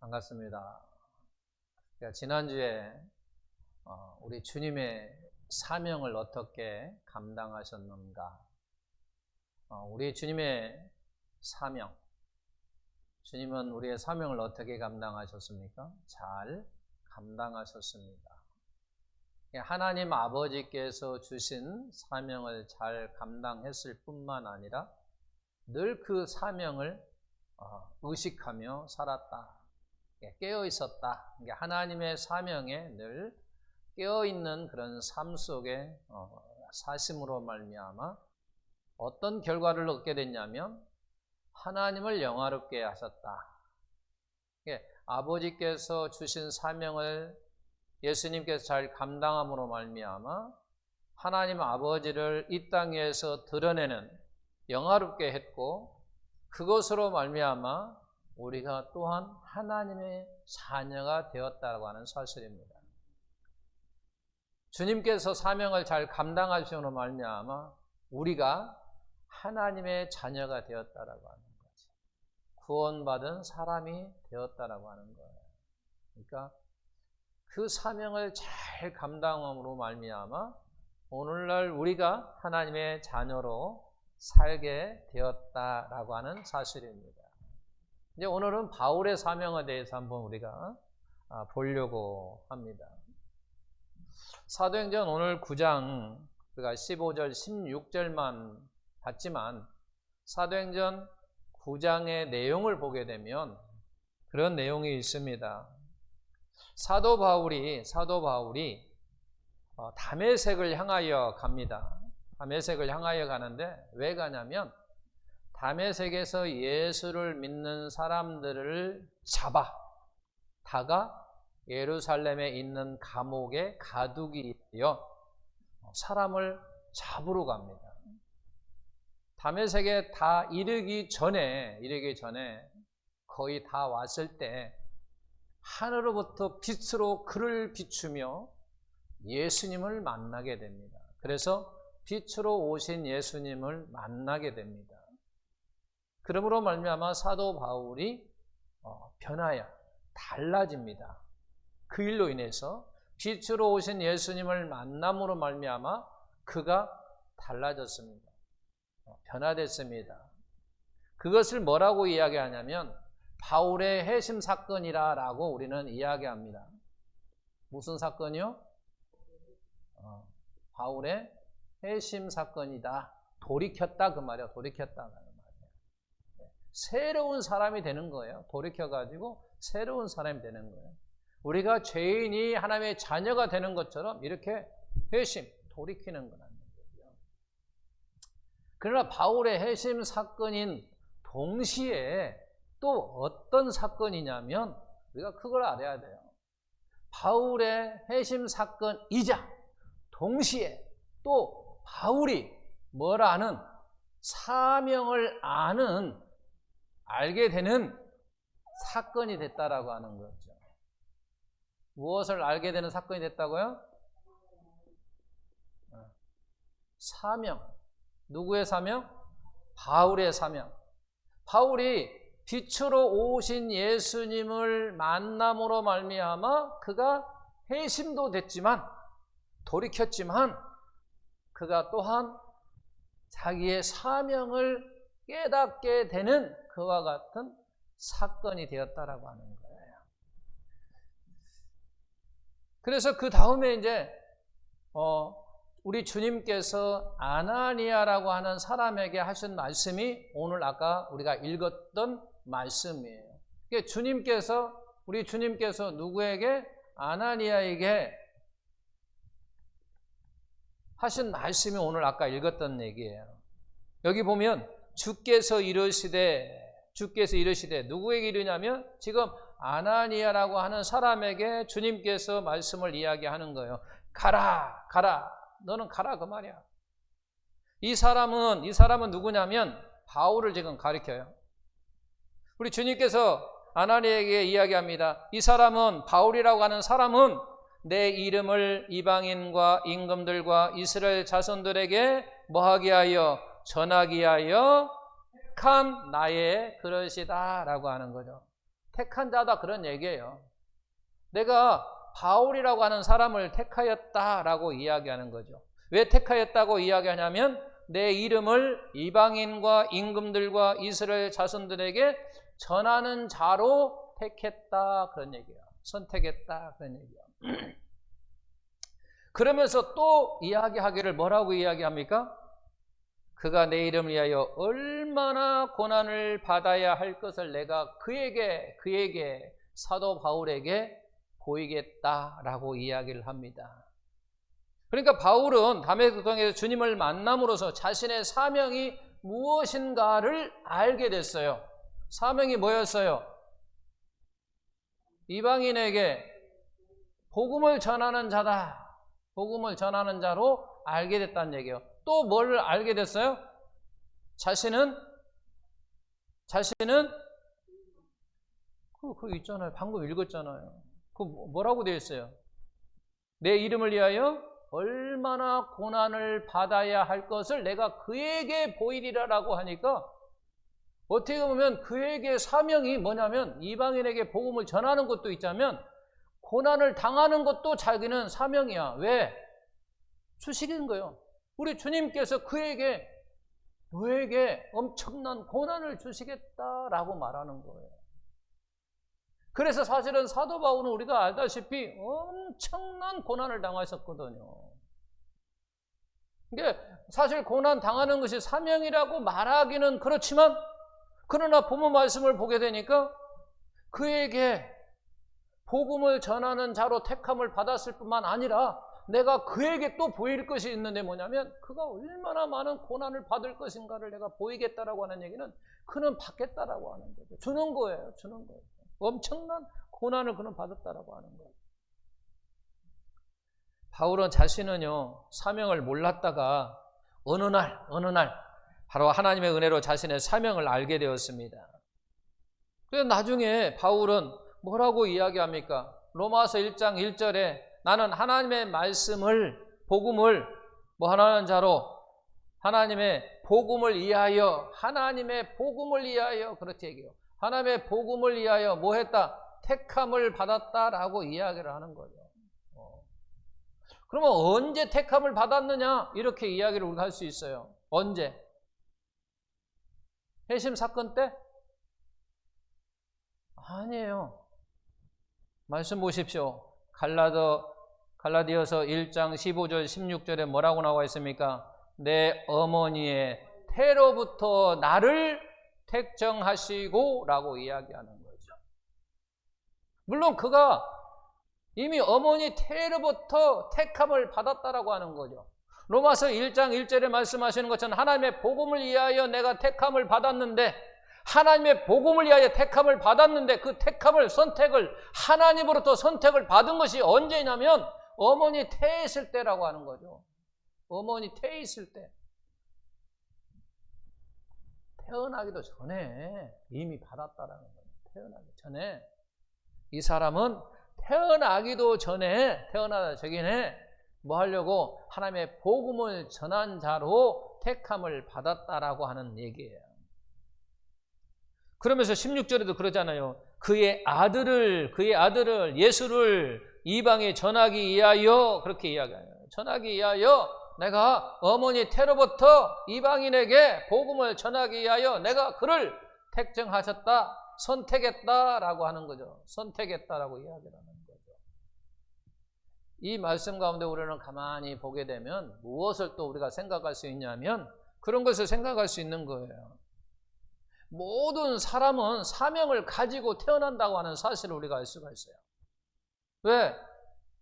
반갑습니다. 지난주에 우리 주님의 사명을 어떻게 감당하셨는가? 우리 주님의 사명, 주님은 우리의 사명을 어떻게 감당하셨습니까? 잘 감당하셨습니다. 하나님 아버지께서 주신 사명을 잘 감당했을 뿐만 아니라 늘 그 사명을 의식하며 살았다. 깨어 있었다. 하나님의 사명에 늘 깨어 있는 그런 삶 속에 사심으로 말미암아 어떤 결과를 얻게 됐냐면 하나님을 영화롭게 하셨다. 아버지께서 주신 사명을 예수님께서 잘 감당함으로 말미암아 하나님 아버지를 이 땅에서 드러내는 영화롭게 했고, 그것으로 말미암아 우리가 또한 하나님의 자녀가 되었다고 하는 사실입니다. 주님께서 사명을 잘 감당하시므로 말미암아 우리가 하나님의 자녀가 되었다라고 하는 거죠. 구원받은 사람이 되었다라고 하는 거예요. 그러니까 그 사명을 잘 감당함으로 말미암아 오늘날 우리가 하나님의 자녀로 살게 되었다라고 하는 사실입니다. 이제 오늘은 바울의 사명에 대해서 한번 우리가 보려고 합니다. 사도행전 오늘 9장 우리가 15절 16절만 봤지만 사도행전 9장의 내용을 보게 되면 그런 내용이 있습니다. 사도 바울이 다메섹을 향하여 갑니다. 다메섹을 향하여 가는데 왜 가냐면 다메섹에서 예수를 믿는 사람들을 잡아다가 예루살렘에 있는 감옥에 가두기 위하여 사람을 잡으러 갑니다. 다메섹에 다 이르기 전에 거의 다 왔을 때 하늘로부터 빛으로 그를 비추며 예수님을 만나게 됩니다. 그래서 빛으로 오신 예수님을 만나게 됩니다. 그러므로 말미암아 사도 바울이 변하여 달라집니다. 그 일로 인해서 빛으로 오신 예수님을 만남으로 말미암아 그가 달라졌습니다. 변화됐습니다. 그것을 뭐라고 이야기하냐면 바울의 회심 사건이라고 우리는 이야기합니다. 무슨 사건이요? 바울의 회심 사건이다. 돌이켰다 그 말이야. 돌이켰다 그 말이야. 새로운 사람이 되는 거예요. 돌이켜가지고 새로운 사람이 되는 거예요. 우리가 죄인이 하나님의 자녀가 되는 것처럼 이렇게 회심, 돌이키는 거라는 거죠. 그러나 바울의 회심 사건인 동시에 또 어떤 사건이냐면 우리가 그걸 알아야 돼요. 바울의 회심 사건이자 동시에 또 바울이 뭐라는 사명을 알게 되는 사건이 됐다라고 하는 거죠. 무엇을 알게 되는 사건이 됐다고요? 사명. 누구의 사명? 바울의 사명. 바울이 빛으로 오신 예수님을 만남으로 말미암아 그가 회심도 됐지만 돌이켰지만 그가 또한 자기의 사명을 깨닫게 되는 그와 같은 사건이 되었다라고 하는 거예요. 그래서 그 다음에 이제 우리 주님께서 아나니아라고 하는 사람에게 하신 말씀이 오늘 아까 우리가 읽었던 말씀이에요. 우리 주님께서 누구에게? 아나니아에게 하신 말씀이 오늘 아까 읽었던 얘기예요. 여기 보면 주께서 이르시되 누구에게 이르냐면 지금 아나니아라고 하는 사람에게 주님께서 말씀을 이야기하는 거예요. 가라 너는 가라 그 말이야. 이 사람은 누구냐면 바울을 지금 가리켜요. 우리 주님께서 아나니아에게 이야기합니다. 이 사람은 바울이라고 하는 사람은 내 이름을 이방인과 임금들과 이스라엘 자손들에게 뭐하게 하여 전하게 하여 택한 나의 그릇이다 라고 하는 거죠. 택한 자다 그런 얘기예요. 내가 바울이라고 하는 사람을 택하였다라고 이야기하는 거죠. 왜 택하였다고 이야기하냐면 내 이름을 이방인과 임금들과 이스라엘 자손들에게 전하는 자로 택했다 그런 얘기예요. 선택했다 그런 얘기예요. 그러면서 또 이야기하기를 뭐라고 이야기합니까? 그가 내 이름을 위하여 얼마나 고난을 받아야 할 것을 내가 그에게 사도 바울에게 보이겠다라고 이야기를 합니다. 그러니까 바울은 다메섹 도상에서 주님을 만남으로써 자신의 사명이 무엇인가를 알게 됐어요. 사명이 뭐였어요? 이방인에게 복음을 전하는 자다. 복음을 전하는 자로 알게 됐다는 얘기예요. 또 뭘 알게 됐어요? 자신은 그거 있잖아요. 방금 읽었잖아요. 그 뭐라고 되어 있어요? 내 이름을 위하여 얼마나 고난을 받아야 할 것을 내가 그에게 보이리라라고 하니까 어떻게 보면 그에게 사명이 뭐냐면 이방인에게 복음을 전하는 것도 있자면 고난을 당하는 것도 자기는 사명이야. 왜? 주시는 거예요. 우리 주님께서 너에게 엄청난 고난을 주시겠다라고 말하는 거예요. 그래서 사실은 사도 바울은 우리가 알다시피 엄청난 고난을 당하셨거든요. 이게 사실 고난 당하는 것이 사명이라고 말하기는 그렇지만 그러나 본문 말씀을 보게 되니까 그에게 복음을 전하는 자로 택함을 받았을 뿐만 아니라 내가 그에게 또 보일 것이 있는데 뭐냐면 그가 얼마나 많은 고난을 받을 것인가를 내가 보이겠다라고 하는 얘기는 그는 받겠다라고 하는 거죠. 주는 거예요. 엄청난 고난을 그는 받았다라고 하는 거예요. 바울은 자신은요 사명을 몰랐다가 어느 날 바로 하나님의 은혜로 자신의 사명을 알게 되었습니다. 그래서 나중에 바울은 뭐라고 이야기합니까? 로마서 1장 1절에 나는 하나님의 말씀을 복음을 하는 자로 하나님의 복음을 위하여 그렇게 얘기해요. 하나님의 복음을 위하여 뭐 했다? 택함을 받았다라고 이야기를 하는 거죠. 그러면 언제 택함을 받았느냐? 이렇게 이야기를 우리가 할 수 있어요. 언제? 회심 사건 때? 아니에요. 말씀 보십시오. 갈라디아서 1장 15절 16절에 뭐라고 나와 있습니까? 내 어머니의 태로부터 나를 택정하시고 라고 이야기하는 거죠. 물론 그가 이미 어머니 태로부터 택함을 받았다라고 하는 거죠. 로마서 1장 1절에 말씀하시는 것처럼 하나님의 복음을 위하여 내가 택함을 받았는데 하나님의 복음을 위하여 택함을 받았는데 그 선택을 하나님으로부터 선택을 받은 것이 언제냐면 어머니 태에 있을 때라고 하는 거죠. 어머니 태에 있을 때. 태어나기도 전에 이미 받았다라는 거예요. 태어나기 전에. 이 사람은 태어나기도 전에 뭐 하려고 하나님의 복음을 전한 자로 택함을 받았다라고 하는 얘기예요. 그러면서 16절에도 그러잖아요. 그의 아들을 예수를 이방에 전하기 위하여 그렇게 이야기해요. 전하기 위하여 내가 어머니 태로부터 이방인에게 복음을 전하기 위하여 내가 그를 택정하셨다, 선택했다라고 하는 거죠. 선택했다라고 이야기를 하는 거죠. 이 말씀 가운데 우리는 가만히 보게 되면 무엇을 또 우리가 생각할 수 있냐면 그런 것을 생각할 수 있는 거예요. 모든 사람은 사명을 가지고 태어난다고 하는 사실을 우리가 알 수가 있어요. 왜?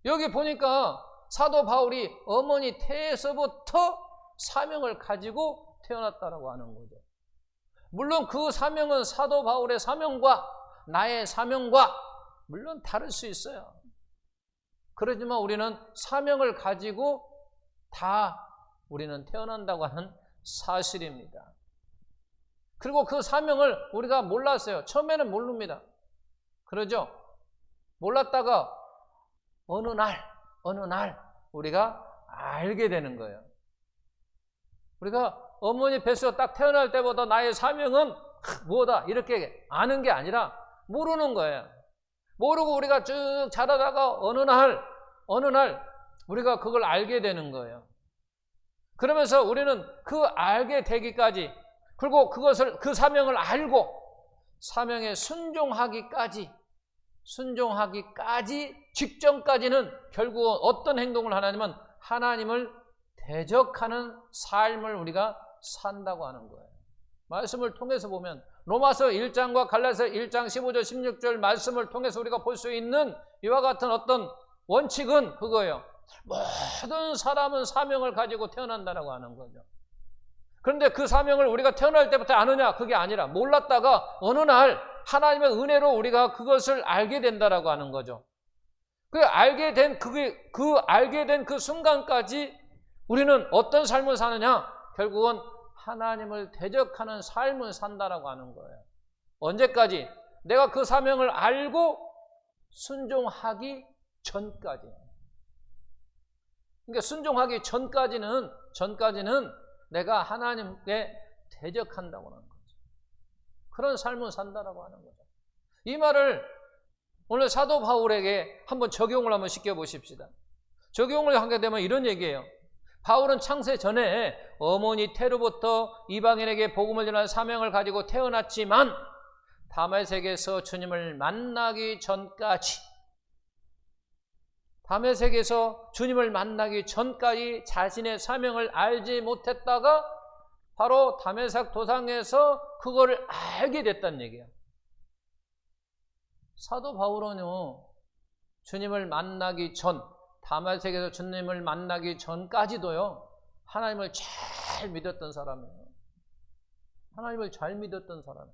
여기 보니까 사도 바울이 어머니 태에서부터 사명을 가지고 태어났다라고 하는 거죠. 물론 그 사명은 사도 바울의 사명과 나의 사명과 물론 다를 수 있어요. 그러지만 우리는 사명을 가지고 우리는 태어난다고 하는 사실입니다. 그리고 그 사명을 우리가 몰랐어요. 처음에는 모릅니다. 그러죠? 몰랐다가 어느 날 우리가 알게 되는 거예요. 우리가 어머니 뱃속에 딱 태어날 때보다 나의 사명은 뭐다 이렇게 아는 게 아니라 모르는 거예요. 모르고 우리가 쭉 자라다가 어느 날 우리가 그걸 알게 되는 거예요. 그러면서 우리는 그 알게 되기까지, 그리고 그 사명을 알고 사명에 순종하기까지 직전까지는 결국은 어떤 행동을 하냐면 하나님을 대적하는 삶을 우리가 산다고 하는 거예요. 말씀을 통해서 보면 로마서 1장과 갈라디아서 1장 15절 16절 말씀을 통해서 우리가 볼 수 있는 이와 같은 어떤 원칙은 그거예요. 모든 사람은 사명을 가지고 태어난다라고 하는 거죠. 그런데 그 사명을 우리가 태어날 때부터 아느냐? 그게 아니라 몰랐다가 어느 날 하나님의 은혜로 우리가 그것을 알게 된다라고 하는 거죠. 그 알게 된 그 순간까지 우리는 어떤 삶을 사느냐? 결국은 하나님을 대적하는 삶을 산다라고 하는 거예요. 언제까지? 내가 그 사명을 알고 순종하기 전까지. 그러니까 순종하기 전까지는 내가 하나님께 대적한다고 하는 거죠. 그런 삶을 산다라고 하는 거죠. 이 말을 오늘 사도 바울에게 한번 적용을 한번 시켜보십시다. 적용을 하게 되면 이런 얘기예요. 바울은 창세 전에 어머니 태로부터 이방인에게 복음을 전할 사명을 가지고 태어났지만 다메섹에서 주님을 만나기 전까지 자신의 사명을 알지 못했다가 바로 다메섹 도상에서 그거를 알게 됐다는 얘기예요. 사도 바울은요, 주님을 만나기 전, 다메섹에서 주님을 만나기 전까지도요, 하나님을 잘 믿었던 사람이에요. 하나님을 잘 믿었던 사람이에요.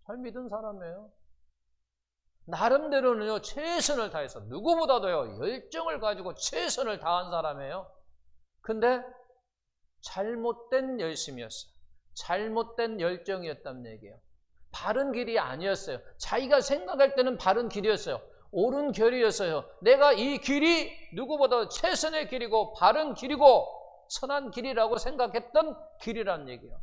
잘 믿은 사람이에요. 나름대로는요, 최선을 다해서, 누구보다도요, 열정을 가지고 최선을 다한 사람이에요. 근데 잘못된 열심이었어요. 잘못된 열정이었단 얘기예요. 바른 길이 아니었어요. 자기가 생각할 때는 바른 길이었어요. 옳은 길이었어요. 내가 이 길이 누구보다 최선의 길이고 바른 길이고 선한 길이라고 생각했던 길이란 얘기예요.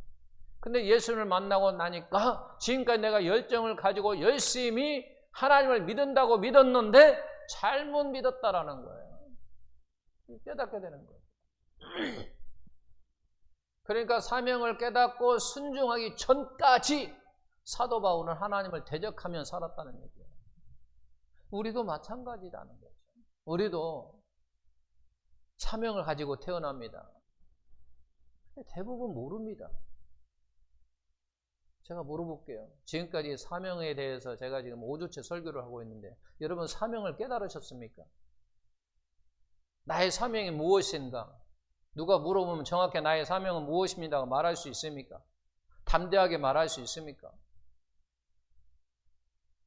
근데 예수를 만나고 나니까 지금까지 내가 열정을 가지고 열심히 하나님을 믿는다고 믿었는데 잘못 믿었다라는 거예요. 깨닫게 되는 거예요. 그러니까 사명을 깨닫고 순종하기 전까지 사도 바울은 하나님을 대적하며 살았다는 얘기예요. 우리도 마찬가지라는 거죠. 우리도 사명을 가지고 태어납니다. 대부분 모릅니다. 제가 물어볼게요. 지금까지 사명에 대해서 제가 지금 5주째 설교를 하고 있는데 여러분 사명을 깨달으셨습니까? 나의 사명이 무엇인가? 누가 물어보면 정확히 나의 사명은 무엇입니다 말할 수 있습니까? 담대하게 말할 수 있습니까?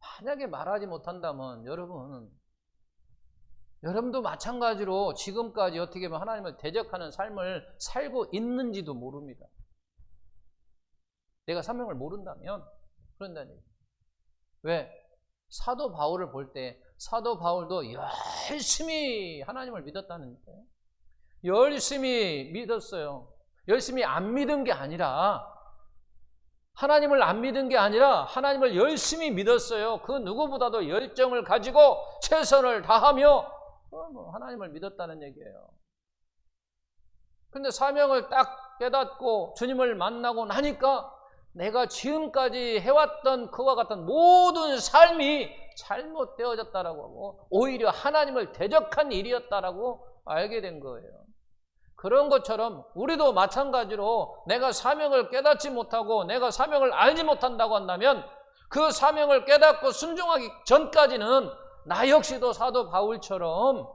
만약에 말하지 못한다면 여러분도 마찬가지로 지금까지 어떻게 보면 하나님을 대적하는 삶을 살고 있는지도 모릅니다. 내가 사명을 모른다면 그런다는 얘기예요. 왜? 사도 바울을 볼 때 사도 바울도 열심히 하나님을 믿었다는 거예요. 열심히 믿었어요. 열심히 안 믿은 게 아니라 하나님을 안 믿은 게 아니라 하나님을 열심히 믿었어요. 그 누구보다도 열정을 가지고 최선을 다하며 하나님을 믿었다는 얘기예요. 근데 사명을 딱 깨닫고 주님을 만나고 나니까 내가 지금까지 해왔던 그와 같은 모든 삶이 잘못되어졌다라고 하고 오히려 하나님을 대적한 일이었다라고 알게 된 거예요. 그런 것처럼 우리도 마찬가지로 내가 사명을 깨닫지 못하고 내가 사명을 알지 못한다고 한다면 그 사명을 깨닫고 순종하기 전까지는 나 역시도 사도 바울처럼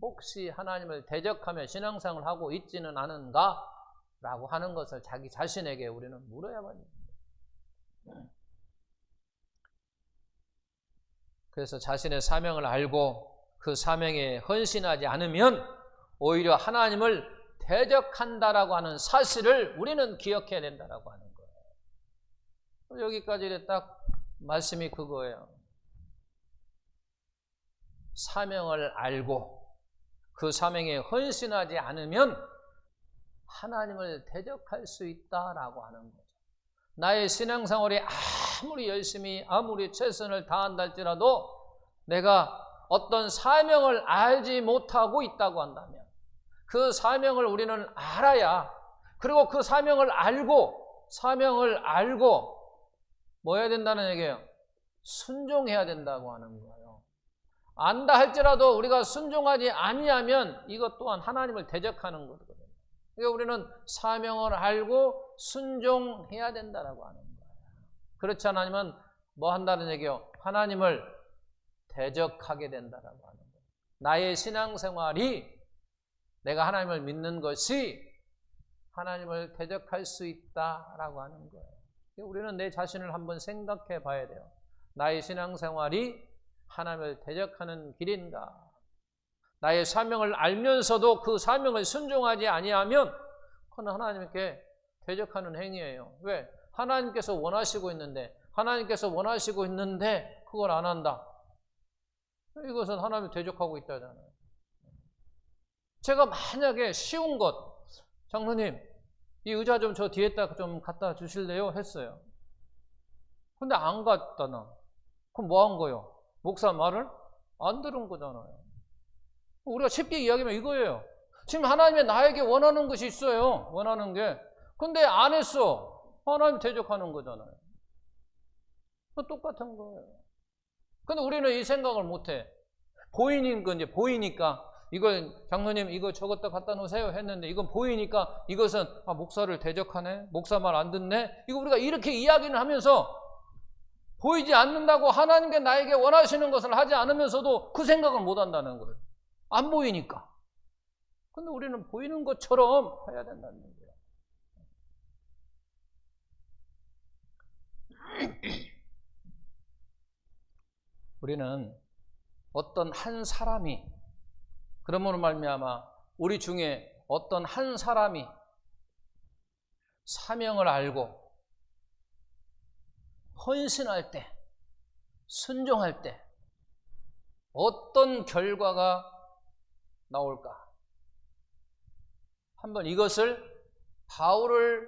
혹시 하나님을 대적하며 신앙생활을 하고 있지는 않은가? 라고 하는 것을 자기 자신에게 우리는 물어야만 합니다. 그래서 자신의 사명을 알고 그 사명에 헌신하지 않으면 오히려 하나님을 대적한다라고 하는 사실을 우리는 기억해야 된다라고 하는 거예요. 여기까지 딱 말씀이 그거예요. 사명을 알고 그 사명에 헌신하지 않으면 하나님을 대적할 수 있다라고 하는 거죠. 나의 신앙생활이 아무리 열심히 아무리 최선을 다한다 할지라도 내가 어떤 사명을 알지 못하고 있다고 한다면 그 사명을 우리는 알아야, 그리고 그 사명을 알고 뭐 해야 된다는 얘기예요? 순종해야 된다고 하는 거예요. 안다 할지라도 우리가 순종하지 아니하면 이것 또한 하나님을 대적하는 거거든요. 그러니까 우리는 사명을 알고 순종해야 된다고 하는 거예요. 그렇지 않으면 뭐 한다는 얘기예요? 하나님을 대적하게 된다고 하는 거예요. 나의 신앙생활이, 내가 하나님을 믿는 것이 하나님을 대적할 수 있다라고 하는 거예요. 우리는 내 자신을 한번 생각해 봐야 돼요. 나의 신앙생활이 하나님을 대적하는 길인가? 나의 사명을 알면서도 그 사명을 순종하지 아니하면 그건 하나님께 대적하는 행위예요. 왜? 하나님께서 원하시고 있는데 그걸 안 한다. 이것은 하나님을 대적하고 있다잖아요. 제가 만약에 쉬운 것, 장로님 이 의자 좀 저 뒤에다 좀 갖다 주실래요? 했어요. 근데 안 갖다 놔. 그럼 뭐 한 거예요? 목사 말을 안 들은 거잖아요. 우리가 쉽게 이야기하면 이거예요. 지금 하나님이 나에게 원하는 것이 있어요. 원하는 게. 근데 안 했어. 하나님 대적하는 거잖아요. 똑같은 거예요. 근데 우리는 이 생각을 못 해. 보이니까 이걸 장로님 이거 저것도 갖다 놓으세요 했는데 이건 보이니까 이것은 목사를 대적하네, 목사 말 안 듣네, 이거 우리가 이렇게 이야기를 하면서 보이지 않는다고 하나님께 나에게 원하시는 것을 하지 않으면서도 그 생각을 못 한다는 거예요. 안 보이니까. 근데 우리는 보이는 것처럼 해야 된다는 거예요. 우리는 어떤 한 사람이, 그러므로 말미암아 우리 중에 어떤 한 사람이 사명을 알고 헌신할 때, 순종할 때 어떤 결과가 나올까? 한번 이것을 바울을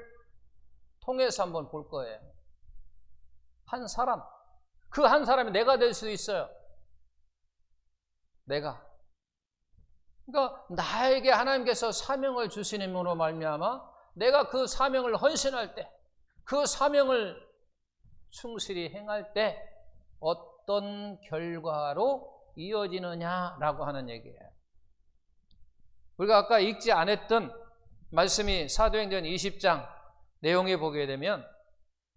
통해서 한번 볼 거예요. 한 사람, 그 한 사람이 내가 될 수 있어요. 내가. 그러니까 나에게 하나님께서 사명을 주시님으로 말미암아 내가 그 사명을 헌신할 때, 그 사명을 충실히 행할 때 어떤 결과로 이어지느냐라고 하는 얘기예요. 우리가 아까 읽지 않았던 말씀이 사도행전 20장 내용에 보게 되면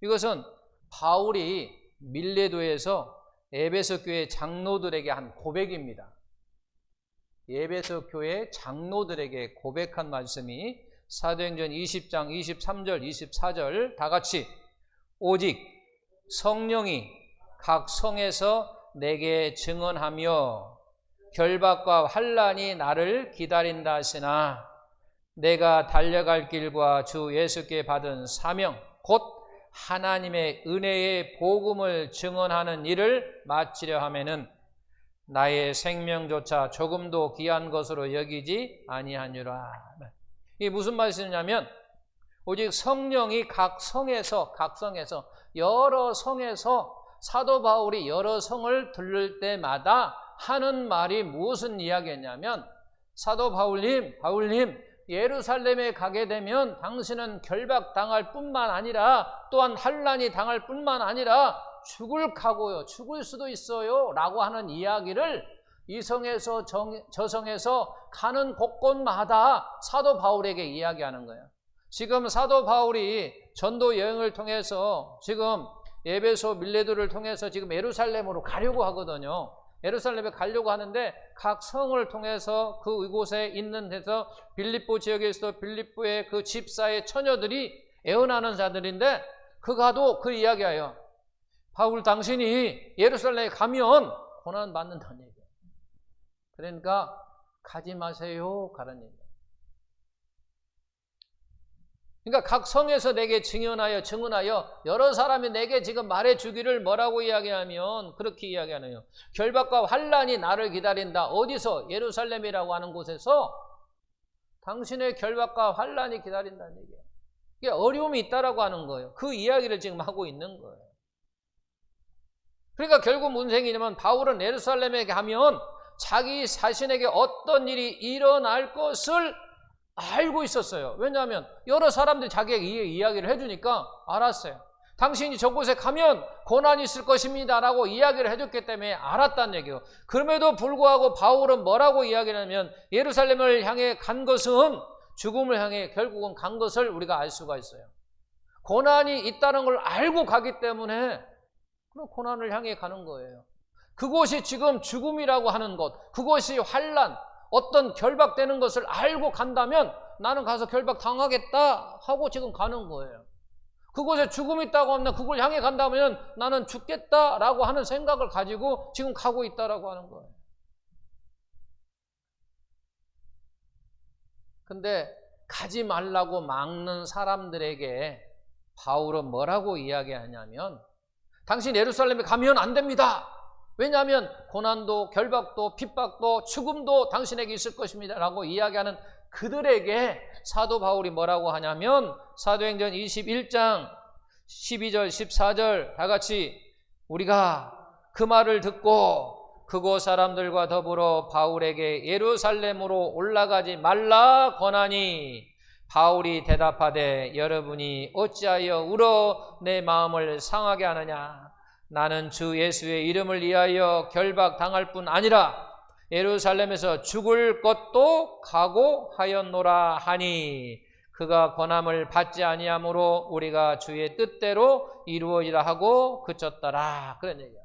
이것은 바울이 밀레도에서 에베소 교회 장로들에게 한 고백입니다. 에베소 교회 장로들에게 고백한 말씀이 사도행전 20장 23절 24절 다 같이 오직 성령이 각 성에서 내게 증언하며 결박과 환난이 나를 기다린다 하시나 내가 달려갈 길과 주 예수께 받은 사명 곧 하나님의 은혜의 복음을 증언하는 일을 마치려 하면은 나의 생명조차 조금도 귀한 것으로 여기지 아니하니라. 이게 무슨 말씀이냐면 오직 성령이 각 성에서 여러 성에서 사도 바울이 여러 성을 들를 때마다 하는 말이 무슨 이야기였냐면 사도 바울님 예루살렘에 가게 되면 당신은 결박당할 뿐만 아니라 또한 환난이 당할 뿐만 아니라 죽을 각오요, 죽을 수도 있어요 라고 하는 이야기를 이 성에서 저 성에서 가는 곳곳마다 사도 바울에게 이야기하는 거예요. 지금 사도 바울이 전도 여행을 통해서 지금 에베소 밀레도를 통해서 지금 예루살렘으로 가려고 하거든요. 예루살렘에 가려고 하는데 각 성을 통해서 그 이곳에 있는 데서 빌립보 지역에서 빌립보의 그 집사의 처녀들이 애원하는 자들인데 그가도 그 이야기예요. 바울 당신이 예루살렘에 가면 고난 받는다는 얘기예요. 그러니까 가지 마세요 가는 얘기예요. 그러니까 각 성에서 내게 증언하여 여러 사람이 내게 지금 말해주기를 뭐라고 이야기하면 그렇게 이야기하네요. 결박과 환난이 나를 기다린다. 어디서? 예루살렘이라고 하는 곳에서 당신의 결박과 환난이 기다린다는 얘기예요. 이게 어려움이 있다라고 하는 거예요. 그 이야기를 지금 하고 있는 거예요. 그러니까 결국 무슨 생기냐면 바울은 예루살렘에 가면 자기 자신에게 어떤 일이 일어날 것을 알고 있었어요. 왜냐하면 여러 사람들이 자기에게 이야기를 해주니까 알았어요. 당신이 저곳에 가면 고난이 있을 것입니다 라고 이야기를 해줬기 때문에 알았다는 얘기예요. 그럼에도 불구하고 바울은 뭐라고 이야기를 하냐면 예루살렘을 향해 간 것은 죽음을 향해 결국은 간 것을 우리가 알 수가 있어요. 고난이 있다는 걸 알고 가기 때문에 그런 고난을 향해 가는 거예요. 그곳이 지금 죽음이라고 하는 것, 그것이 환난, 어떤 결박되는 것을 알고 간다면 나는 가서 결박 당하겠다 하고 지금 가는 거예요. 그곳에 죽음이 있다고 하면 그걸 향해 간다면 나는 죽겠다라고 하는 생각을 가지고 지금 가고 있다라고 하는 거예요. 근데 가지 말라고 막는 사람들에게 바울은 뭐라고 이야기하냐면 당신 예루살렘에 가면 안 됩니다. 왜냐하면 고난도 결박도 핍박도 죽음도 당신에게 있을 것입니다 라고 이야기하는 그들에게 사도 바울이 뭐라고 하냐면 사도행전 21장 12절 14절 다 같이 우리가 그 말을 듣고 그곳 사람들과 더불어 바울에게 예루살렘으로 올라가지 말라 권하니 바울이 대답하되 여러분이 어찌하여 울어 내 마음을 상하게 하느냐 나는 주 예수의 이름을 위하여 결박당할 뿐 아니라 예루살렘에서 죽을 것도 각오하였노라 하니 그가 권함을 받지 아니하므로 우리가 주의 뜻대로 이루어지라 하고 그쳤더라. 그런 얘기야.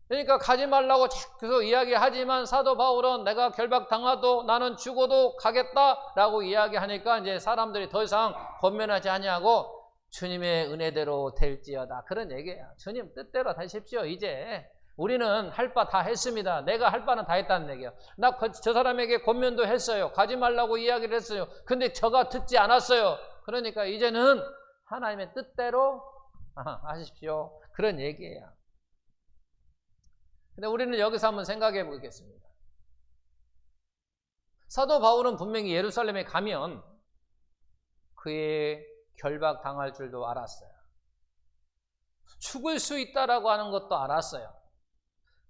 그러니까 가지 말라고 계속 이야기하지만 사도 바울은 내가 결박당하도 나는 죽어도 가겠다라고 이야기하니까 이제 사람들이 더 이상 권면하지 아니하고 주님의 은혜대로 될지어다. 그런 얘기예요. 주님 뜻대로 되십시오. 이제 우리는 할 바 다 했습니다. 내가 할 바는 다 했다는 얘기예요. 나 저 사람에게 권면도 했어요. 가지 말라고 이야기를 했어요. 근데 저가 듣지 않았어요. 그러니까 이제는 하나님의 뜻대로 하십시오. 그런 얘기예요. 근데 우리는 여기서 한번 생각해 보겠습니다. 사도 바울은 분명히 예루살렘에 가면 그의 결박당할 줄도 알았어요. 죽을 수 있다라고 하는 것도 알았어요.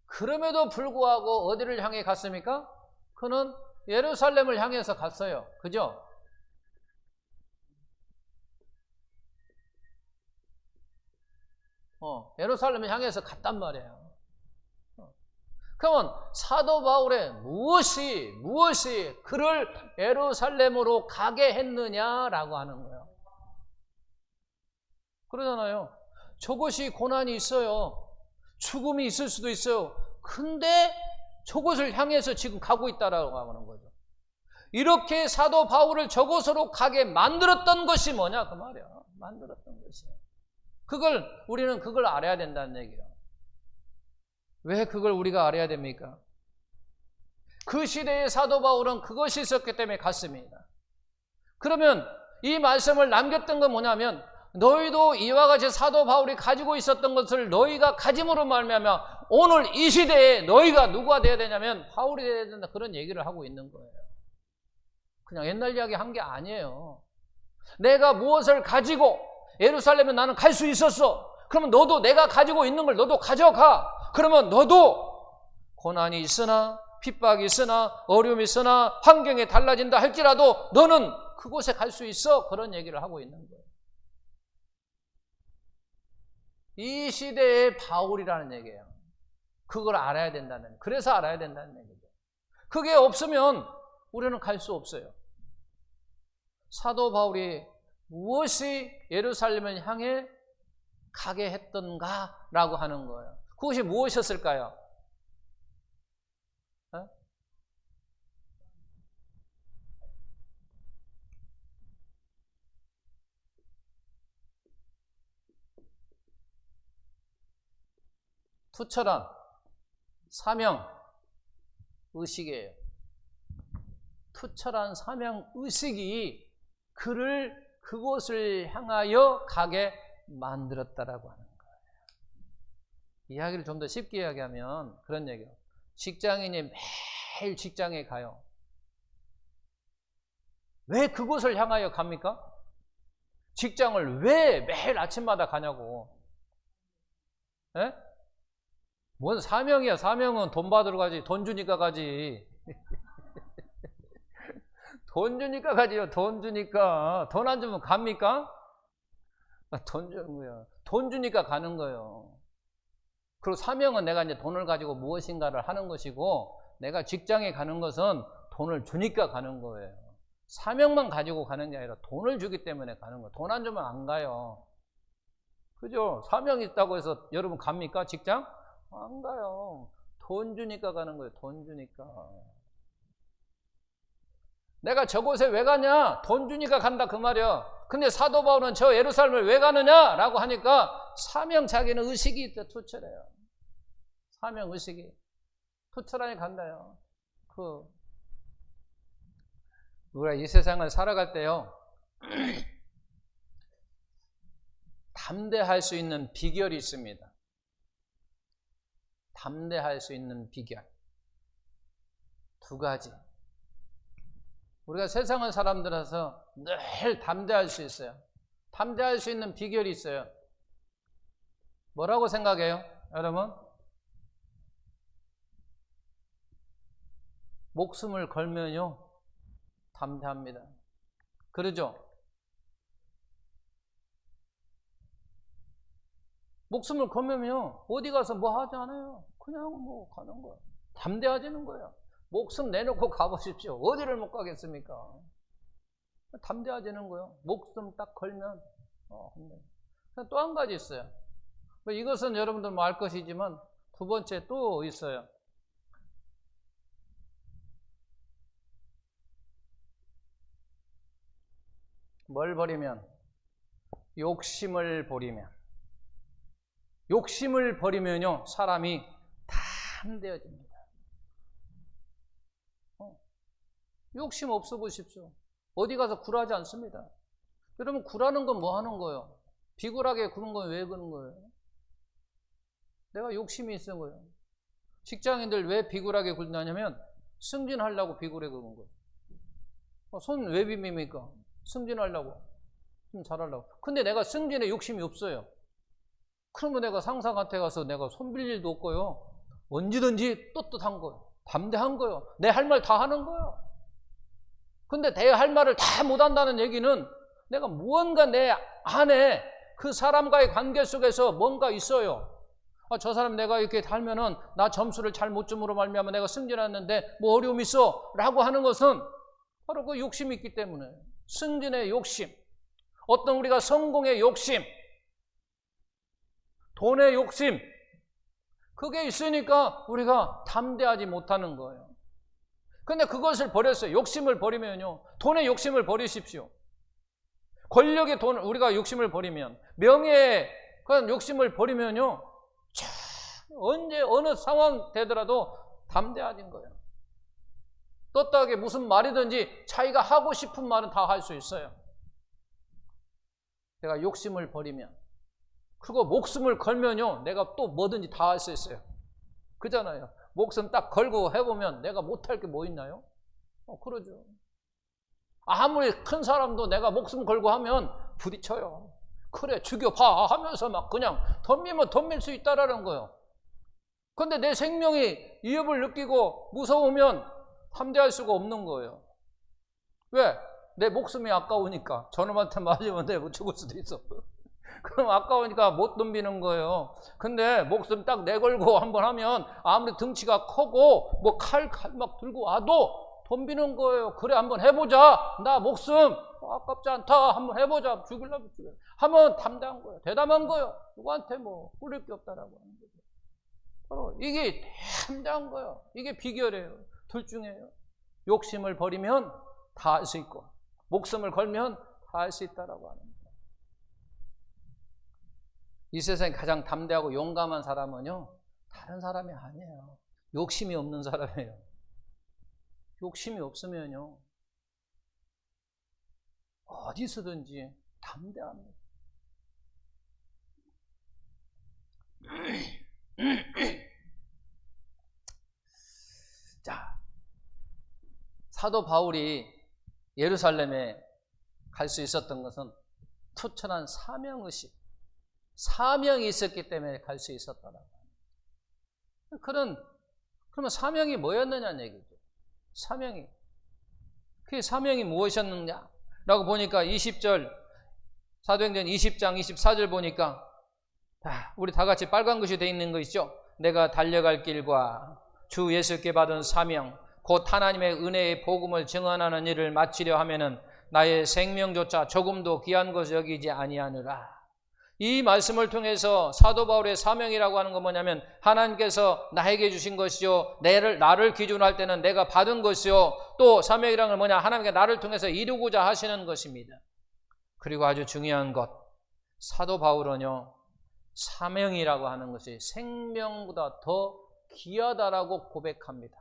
그럼에도 불구하고 어디를 향해 갔습니까? 그는 예루살렘을 향해서 갔어요. 그죠? 예루살렘을 향해서 갔단 말이에요. 그러면 사도 바울의 무엇이 그를 예루살렘으로 가게 했느냐라고 하는 거예요. 그러잖아요. 저것이 고난이 있어요. 죽음이 있을 수도 있어요. 근데 저곳을 향해서 지금 가고 있다라고 하는 거죠. 이렇게 사도 바울을 저곳으로 가게 만들었던 것이 뭐냐 그 말이야. 만들었던 것이. 우리는 그걸 알아야 된다는 얘기예요. 왜 그걸 우리가 알아야 됩니까? 그 시대에 사도 바울은 그것이 있었기 때문에 갔습니다. 그러면 이 말씀을 남겼던 건 뭐냐면 너희도 이와 같이 사도 바울이 가지고 있었던 것을 너희가 가짐으로 말미암아 오늘 이 시대에 너희가 누가 되어야 되냐면 바울이 되어야 된다 그런 얘기를 하고 있는 거예요. 그냥 옛날 이야기 한 게 아니에요. 내가 무엇을 가지고 예루살렘에 나는 갈 수 있었어. 그러면 너도 내가 가지고 있는 걸 너도 가져가. 그러면 너도 고난이 있으나 핍박이 있으나 어려움이 있으나 환경이 달라진다 할지라도 너는 그곳에 갈 수 있어. 그런 얘기를 하고 있는 거예요. 이 시대의 바울이라는 얘기예요. 그걸 알아야 된다는, 그래서 알아야 된다는 얘기죠. 그게 없으면 우리는 갈 수 없어요. 사도 바울이 무엇이 예루살렘을 향해 가게 했던가라고 하는 거예요. 그것이 무엇이었을까요? 투철한 사명 의식이에요. 투철한 사명 의식이 그를 그곳을 향하여 가게 만들었다라고 하는 거예요. 이야기를 좀 더 쉽게 이야기하면 그런 얘기예요. 직장인이 매일 직장에 가요. 왜 그곳을 향하여 갑니까? 직장을 왜 매일 아침마다 가냐고. 에? 뭔 사명이야? 사명은 돈 받으러 가지. 돈 주니까 가지. 돈 주니까 가지요. 돈 주니까. 돈 안 주면 갑니까? 돈 주는 거야. 돈 주니까 가는 거예요. 그리고 사명은 내가 이제 돈을 가지고 무엇인가를 하는 것이고, 내가 직장에 가는 것은 돈을 주니까 가는 거예요. 사명만 가지고 가는 게 아니라 돈을 주기 때문에 가는 거예요. 돈 안 주면 안 가요. 그죠? 사명이 있다고 해서 여러분 갑니까? 직장? 안 가요. 돈 주니까 가는 거예요. 돈 주니까. 내가 저곳에 왜 가냐? 돈 주니까 간다 그 말이야. 근데 사도 바울은 저 예루살렘을 왜 가느냐? 라고 하니까 사명 자기는 의식이 있다. 투철해요. 사명 의식이. 투철하니 간다요. 우리가 이 세상을 살아갈 때요. 담대할 수 있는 비결이 있습니다. 담대할 수 있는 비결. 두 가지. 우리가 세상을 사람들아서 늘 담대할 수 있어요. 담대할 수 있는 비결이 있어요. 뭐라고 생각해요, 여러분? 목숨을 걸면요, 담대합니다. 그러죠? 목숨을 걸면요, 어디 가서 뭐 하지 않아요. 그냥 뭐 가는 거예요. 담대해지는 거예요. 목숨 내놓고 가보십시오. 어디를 못 가겠습니까? 담대해지는 거예요. 목숨 딱 걸면. 또 한 가지 있어요. 이것은 여러분들 뭐 알 것이지만 두 번째 또 있어요. 뭘 버리면? 욕심을 버리면. 욕심을 버리면요, 사람이 담대해집니다. 욕심 없어 보십시오. 어디 가서 굴하지 않습니다. 여러분, 굴하는 건 뭐 하는 거예요? 비굴하게 구는 건 왜 그런 거예요? 내가 욕심이 있는 거예요. 직장인들 왜 비굴하게 굴냐면 승진하려고 비굴하게 구는 거예요. 손 왜 빕니까? 승진하려고, 좀 잘하려고. 근데 내가 승진에 욕심이 없어요. 그러면 내가 상사한테 가서 내가 손 빌 일도 없고요. 언제든지 떳떳한 거예요. 담대한 거예요. 내 할 말 다 하는 거예요. 근데 내 할 말을 다 못한다는 얘기는 내가 무언가 내 안에 그 사람과의 관계 속에서 뭔가 있어요. 저 사람 내가 이렇게 살면은 나 점수를 잘 못 줌으로 말미암아 내가 승진했는데 뭐 어려움이 있어 라고 하는 것은 바로 그 욕심이 있기 때문에. 승진의 욕심, 어떤 우리가 성공의 욕심, 돈의 욕심, 그게 있으니까 우리가 담대하지 못하는 거예요. 근데 그것을 버렸어요. 욕심을 버리면요, 돈의 욕심을 버리십시오. 권력의 돈, 우리가 욕심을 버리면, 명예의 그런 욕심을 버리면요, 언제 어느 상황 되더라도 담대해진 거예요. 떳떳하게 무슨 말이든지 자기가 하고 싶은 말은 다 할 수 있어요. 내가 욕심을 버리면, 그리고 목숨을 걸면요, 내가 또 뭐든지 다 할 수 있어요. 그잖아요. 목숨 딱 걸고 해보면 내가 못할 게 뭐 있나요? 그러죠. 아무리 큰 사람도 내가 목숨 걸고 하면 부딪혀요. 그래, 죽여봐 하면서 막 그냥 덤비면 덤빌 수 있다라는 거예요. 근데 내 생명이 위협을 느끼고 무서우면 담대할 수가 없는 거예요. 왜? 내 목숨이 아까우니까. 저놈한테 맞으면 내가 죽을 수도 있어. 그럼 아까우니까 못 덤비는 거예요. 근데 목숨 딱 내걸고 한번 하면 아무리 등치가 크고 뭐 칼 막 들고 와도 덤비는 거예요. 그래, 한번 해보자. 나 목숨 아깝지 않다. 한번 해보자. 죽일라면 죽여. 하면 담대한 거예요. 대담한 거예요. 누구한테 뭐 뿌릴 게 없다라고 하는 거죠. 바로 이게 담대한 거예요. 이게 비결이에요. 둘 중에요. 욕심을 버리면 다 할 수 있고, 목숨을 걸면 다 할 수 있다라고 하는 거예요. 이 세상에 가장 담대하고 용감한 사람은요, 다른 사람이 아니에요. 욕심이 없는 사람이에요. 욕심이 없으면요, 어디서든지 담대합니다. 자, 사도 바울이 예루살렘에 갈 수 있었던 것은 투철한 사명의식, 사명이 있었기 때문에 갈 수 있었더라고요. 그러면 사명이 뭐였느냐는 얘기죠. 사명이. 그 사명이 무엇이었느냐라고 보니까 20절, 사도행전 20장 24절 보니까 우리 다 같이 빨간 글씨 되어 있는 거 있죠? 내가 달려갈 길과 주 예수께 받은 사명, 곧 하나님의 은혜의 복음을 증언하는 일을 마치려 하면은 나의 생명조차 조금도 귀한 것을 여기지 아니하느라. 이 말씀을 통해서 사도 바울의 사명이라고 하는 건 뭐냐면 하나님께서 나에게 주신 것이요, 나를 기준으로 할 때는 내가 받은 것이요, 또 사명이라는 건 뭐냐, 하나님께 나를 통해서 이루고자 하시는 것입니다. 그리고 아주 중요한 것, 사도 바울은요, 사명이라고 하는 것이 생명보다 더 귀하다라고 고백합니다.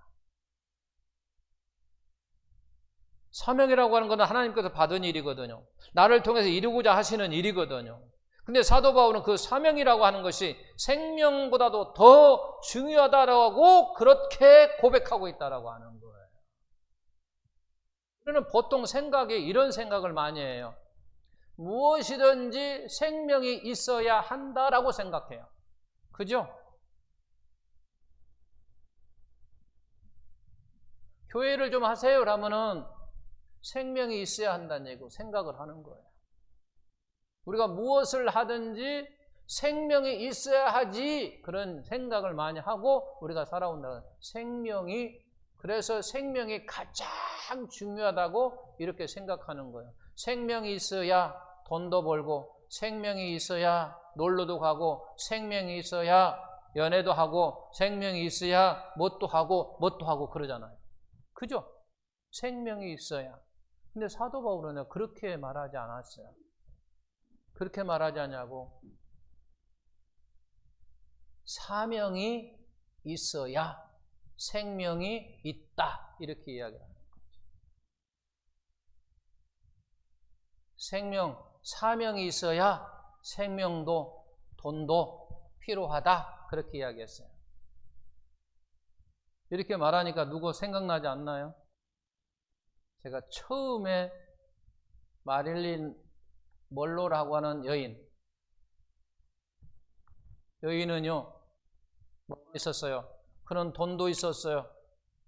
사명이라고 하는 것은 하나님께서 받은 일이거든요. 나를 통해서 이루고자 하시는 일이거든요. 근데 사도 바울은 그 사명이라고 하는 것이 생명보다도 더 중요하다라고 그렇게 고백하고 있다라고 하는 거예요. 우리는 보통 이런 생각을 많이 해요. 무엇이든지 생명이 있어야 한다라고 생각해요. 그죠? 교회를 좀 하세요 라면은 생명이 있어야 한다는 얘기고 생각을 하는 거예요. 우리가 무엇을 하든지 생명이 있어야 하지, 그런 생각을 많이 하고 우리가 살아온다. 그래서 생명이 가장 중요하다고 이렇게 생각하는 거예요. 생명이 있어야 돈도 벌고, 생명이 있어야 놀러도 가고, 생명이 있어야 연애도 하고, 생명이 있어야 뭣도 하고 그러잖아요. 그죠? 생명이 있어야. 근데 사도 바울은 그렇게 말하지 않았어요. 그렇게 말하지 않냐고. 사명이 있어야 생명이 있다, 이렇게 이야기를 하는 거죠. 사명이 있어야 생명도 돈도 필요하다, 그렇게 이야기했어요. 이렇게 말하니까 누구 생각나지 않나요? 제가 처음에 마릴린 먼로라고 하는 여인은요, 뭐 있었어요? 그런 돈도 있었어요.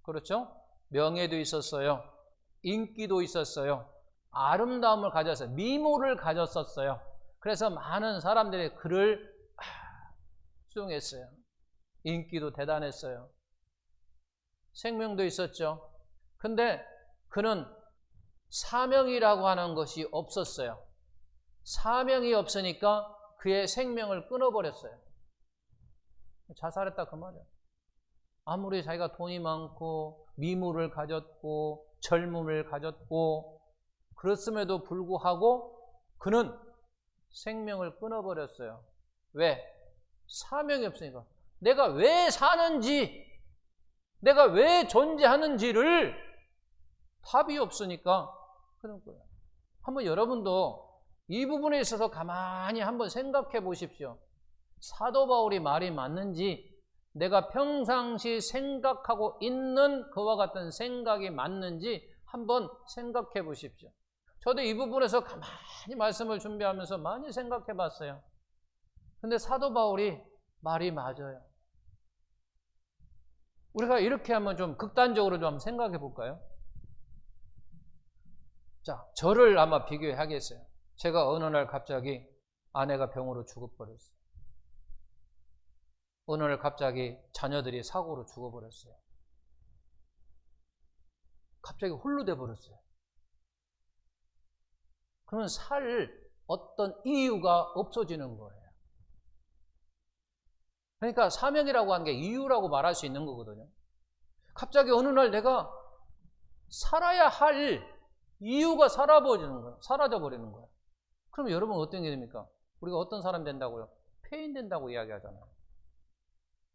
그렇죠? 명예도 있었어요. 인기도 있었어요. 아름다움을 가졌어요. 미모를 가졌었어요. 그래서 많은 사람들이 그를 수용했어요. 인기도 대단했어요. 생명도 있었죠. 근데 그는 사명이라고 하는 것이 없었어요. 사명이 없으니까 그의 생명을 끊어버렸어요. 자살했다 그 말이에요. 아무리 자기가 돈이 많고 미모를 가졌고 젊음을 가졌고 그렇음에도 불구하고 그는 생명을 끊어버렸어요. 왜? 사명이 없으니까. 내가 왜 사는지, 내가 왜 존재하는지를 답이 없으니까 그런 거예요. 한번 여러분도 이 부분에 있어서 가만히 한번 생각해 보십시오. 사도 바울이 말이 맞는지, 내가 평상시 생각하고 있는 그와 같은 생각이 맞는지 한번 생각해 보십시오. 저도 이 부분에서 가만히 말씀을 준비하면서 많이 생각해 봤어요. 근데 사도 바울이 말이 맞아요. 우리가 이렇게 한번 좀 극단적으로 좀 한번 생각해 볼까요? 자, 저를 아마 비교해 하겠어요. 제가 어느 날 갑자기 아내가 병으로 죽어버렸어요. 어느 날 갑자기 자녀들이 사고로 죽어버렸어요. 갑자기 홀로 돼버렸어요. 그러면 살 어떤 이유가 없어지는 거예요. 그러니까 사명이라고 하는 게 이유라고 말할 수 있는 거거든요. 갑자기 어느 날 내가 살아야 할 이유가 사라져 버리는 거예요. 그럼 여러분 어떤 게 됩니까? 우리가 어떤 사람 된다고요? 폐인 된다고 이야기하잖아요.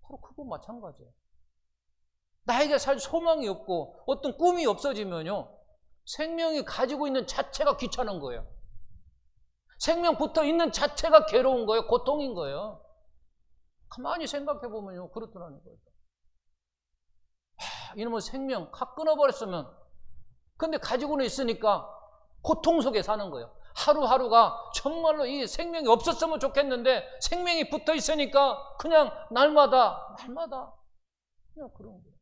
바로 그거 마찬가지예요. 나에게 살 소망이 없고 어떤 꿈이 없어지면요, 생명이 가지고 있는 자체가 귀찮은 거예요. 생명 붙어 있는 자체가 괴로운 거예요. 고통인 거예요. 가만히 생각해 보면요, 그렇더라는 거예요. 이놈의 생명 확 끊어버렸으면, 근데 가지고는 있으니까 고통 속에 사는 거예요. 하루하루가 정말로 이 생명이 없었으면 좋겠는데 생명이 붙어 있으니까 그냥 날마다 그냥 그런 거예요.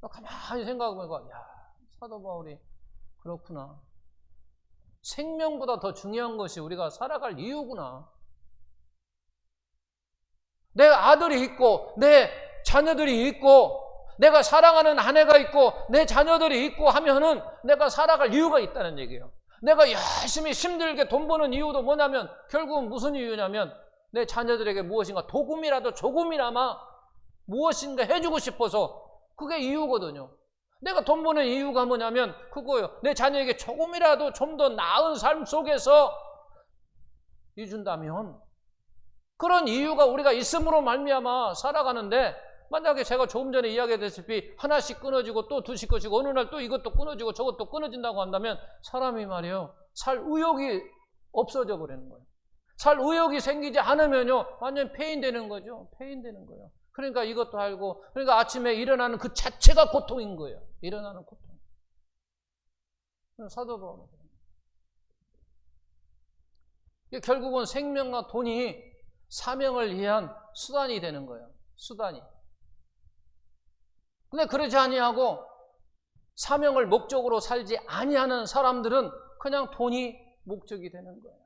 가만히 생각해보면, 야, 사도 바울이 그렇구나. 생명보다 더 중요한 것이 우리가 살아갈 이유구나. 내 아들이 있고, 내 자녀들이 있고, 내가 사랑하는 아내가 있고, 내 자녀들이 있고 하면은 내가 살아갈 이유가 있다는 얘기예요. 내가 열심히 힘들게 돈 버는 이유도 뭐냐면, 결국은 무슨 이유냐면, 내 자녀들에게 무엇인가 조금이나마 무엇인가 해주고 싶어서 그게 이유거든요. 내가 돈 버는 이유가 뭐냐면 그거예요. 내 자녀에게 조금이라도 좀 더 나은 삶 속에서 해준다면, 그런 이유가 우리가 있음으로 말미암아 살아가는데, 만약에 제가 조금 전에 이야기했다시피 하나씩 끊어지고 또 두씩 끊어지고 어느 날 또 이것도 끊어지고 저것도 끊어진다고 한다면 사람이 말이에요, 살 의욕이 없어져 버리는 거예요. 살 의욕이 생기지 않으면요, 완전 폐인되는 거죠. 폐인되는 거예요. 그러니까 이것도 알고, 그러니까 아침에 일어나는 그 자체가 고통인 거예요. 일어나는 고통. 사도 바울은 결국은 생명과 돈이 사명을 위한 수단이 되는 거예요. 수단이. 근데 그러지 아니하고 사명을 목적으로 살지 아니하는 사람들은 그냥 돈이 목적이 되는 거예요.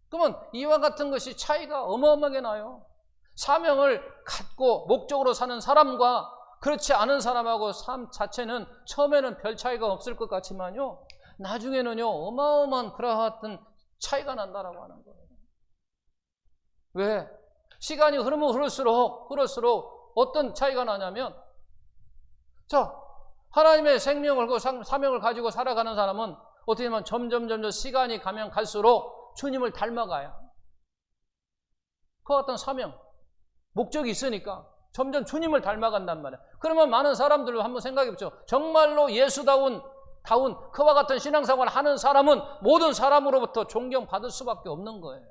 그러면 이와 같은 것이 차이가 어마어마하게 나요. 사명을 갖고 목적으로 사는 사람과 그렇지 않은 사람하고 삶 자체는 처음에는 별 차이가 없을 것 같지만요, 나중에는요 어마어마한 그러한 차이가 난다라고 하는 거예요. 왜? 시간이 흐르면 흐를수록 어떤 차이가 나냐면, 자, 하나님의 생명을, 사명을 가지고 살아가는 사람은 어떻게 보면 점점 시간이 가면 갈수록 주님을 닮아가요. 그 같은 사명, 목적이 있으니까 점점 주님을 닮아간단 말이에요. 그러면 많은 사람들로 한번 생각해 보죠. 정말로 예수다운 그와 같은 신앙생활을 하는 사람은 모든 사람으로부터 존경받을 수밖에 없는 거예요.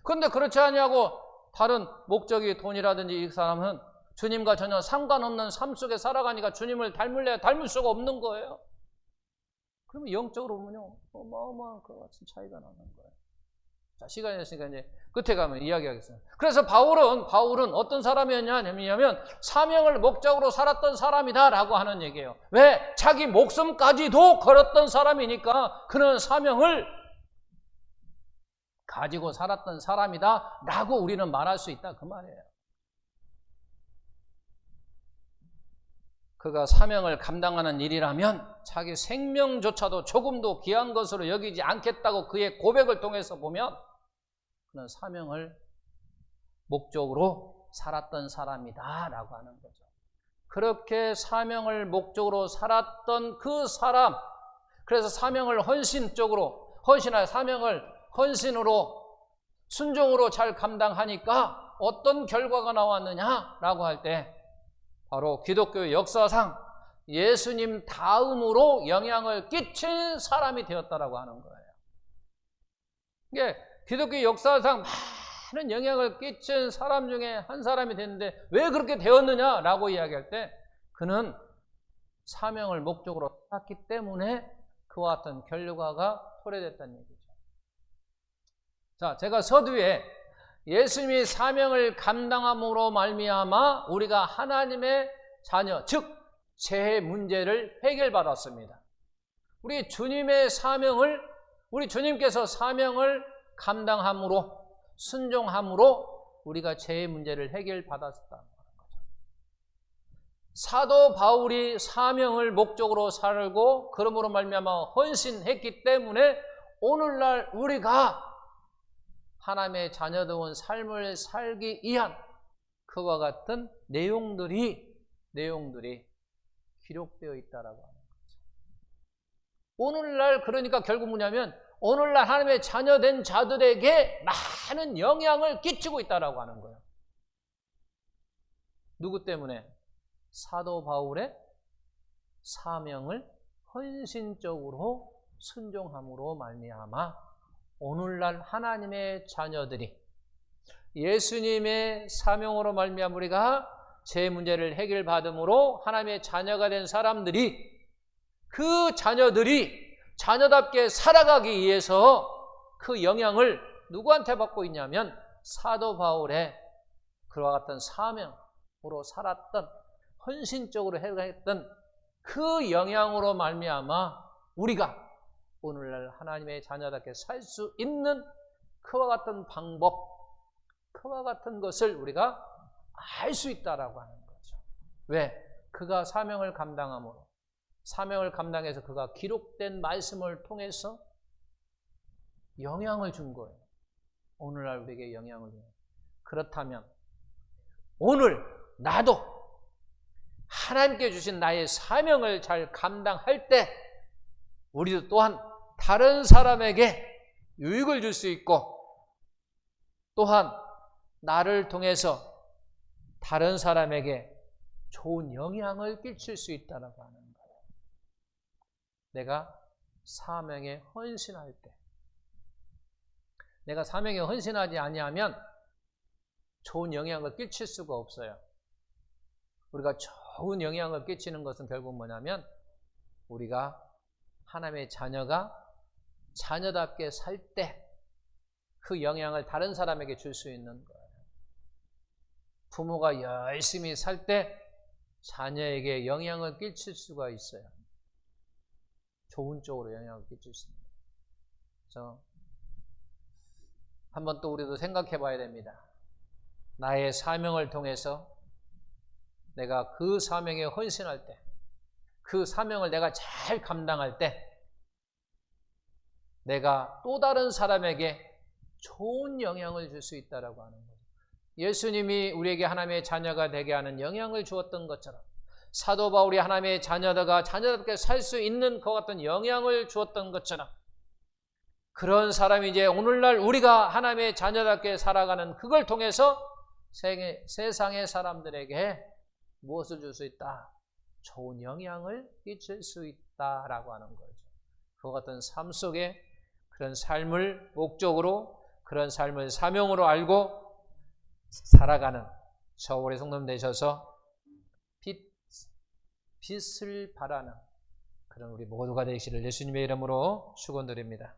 그런데 그렇지 아니하고 다른 목적이 돈이라든지 이 사람은 주님과 전혀 상관없는 삶 속에 살아가니까 주님을 닮을 수가 없는 거예요. 그러면 영적으로 보면요, 어마어마한 그 같은 차이가 나는 거예요. 자, 시간이 됐으니까 이제 끝에 가면 이야기하겠습니다. 그래서 바울은 어떤 사람이었냐면 사명을 목적으로 살았던 사람이다라고 하는 얘기예요. 왜? 자기 목숨까지도 걸었던 사람이니까 그는 사명을 가지고 살았던 사람이다라고 우리는 말할 수 있다, 그 말이에요. 그가 사명을 감당하는 일이라면 자기 생명조차도 조금도 귀한 것으로 여기지 않겠다고 그의 고백을 통해서 보면 그는 사명을 목적으로 살았던 사람이다라고 하는 거죠. 그렇게 사명을 목적으로 살았던 그 사람, 그래서 사명을 헌신으로 순종으로 잘 감당하니까 어떤 결과가 나왔느냐라고 할 때 바로 기독교 역사상 예수님 다음으로 영향을 끼친 사람이 되었다라고 하는 거예요. 이게 기독교 역사상 많은 영향을 끼친 사람 중에 한 사람이 됐는데 왜 그렇게 되었느냐라고 이야기할 때 그는 사명을 목적으로 살았기 때문에 그와 같은 결과가 토래됐다는 얘기죠. 자, 제가 서두에 예수님이 사명을 감당함으로 말미암아 우리가 하나님의 자녀, 즉 죄의 문제를 해결받았습니다. 우리 주님께서 사명을 감당함으로, 순종함으로 우리가 죄의 문제를 해결받았다는 거죠. 사도 바울이 사명을 목적으로 살고 그러므로 말미암아 헌신했기 때문에 오늘날 우리가 하나님의 자녀다운 삶을 살기 위한 그와 같은 내용들이 기록되어 있다라고 하는 거죠. 오늘날 그러니까 결국 뭐냐면 오늘날 하나님의 자녀된 자들에게 많은 영향을 끼치고 있다라고 하는 거예요. 누구 때문에? 사도 바울의 사명을 헌신적으로 순종함으로 말미암아 오늘날 하나님의 자녀들이 예수님의 사명으로 말미암아 우리가 죄 문제를 해결받음으로 하나님의 자녀가 된 사람들이 그 자녀들이 자녀답게 살아가기 위해서 그 영향을 누구한테 받고 있냐면 사도 바울의 그와 같은 사명, 살았던, 헌신적으로 행했던 그 영향으로 말미암아 우리가 오늘날 하나님의 자녀답게 살 수 있는 그와 같은 방법, 그와 같은 것을 우리가 알 수 있다라고 하는 거죠. 왜? 그가 사명을 감당함으로, 사명을 감당해서 그가 기록된 말씀을 통해서 영향을 준 거예요. 오늘날 우리에게 영향을 줘요. 그렇다면 오늘 나도 하나님께 주신 나의 사명을 잘 감당할 때 우리도 또한 다른 사람에게 유익을 줄 수 있고, 또한 나를 통해서 다른 사람에게 좋은 영향을 끼칠 수 있다는 거예요. 내가 사명에 헌신할 때, 내가 사명에 헌신하지 아니하면 좋은 영향을 끼칠 수가 없어요. 우리가 좋은 영향을 끼치는 것은 결국 뭐냐면 우리가 하나님의 자녀가 자녀답게 살 때 그 영향을 다른 사람에게 줄 수 있는 거예요. 부모가 열심히 살 때 자녀에게 영향을 끼칠 수가 있어요. 좋은 쪽으로 영향을 끼칠 수 있습니다. 그래서 한번 또 우리도 생각해 봐야 됩니다. 나의 사명을 통해서 내가 그 사명에 헌신할 때, 그 사명을 내가 잘 감당할 때 내가 또 다른 사람에게 좋은 영향을 줄 수 있다라고 하는 거죠. 예수님이 우리에게 하나님의 자녀가 되게 하는 영향을 주었던 것처럼, 사도 바울이 하나님의 자녀가 자녀답게 살 수 있는 그 같은 영향을 주었던 것처럼, 그런 사람이 이제 오늘날 우리가 하나님의 자녀답게 살아가는 그걸 통해서 세상의 사람들에게 무엇을 줄 수 있다? 좋은 영향을 끼칠 수 있다라고 하는 거죠. 그 같은 삶 속에 그런 삶을 목적으로, 그런 삶을 사명으로 알고 살아가는 저울의 성도님 되셔서 빛을 발하는 그런 우리 모두가 되시기를 예수님의 이름으로 축원드립니다.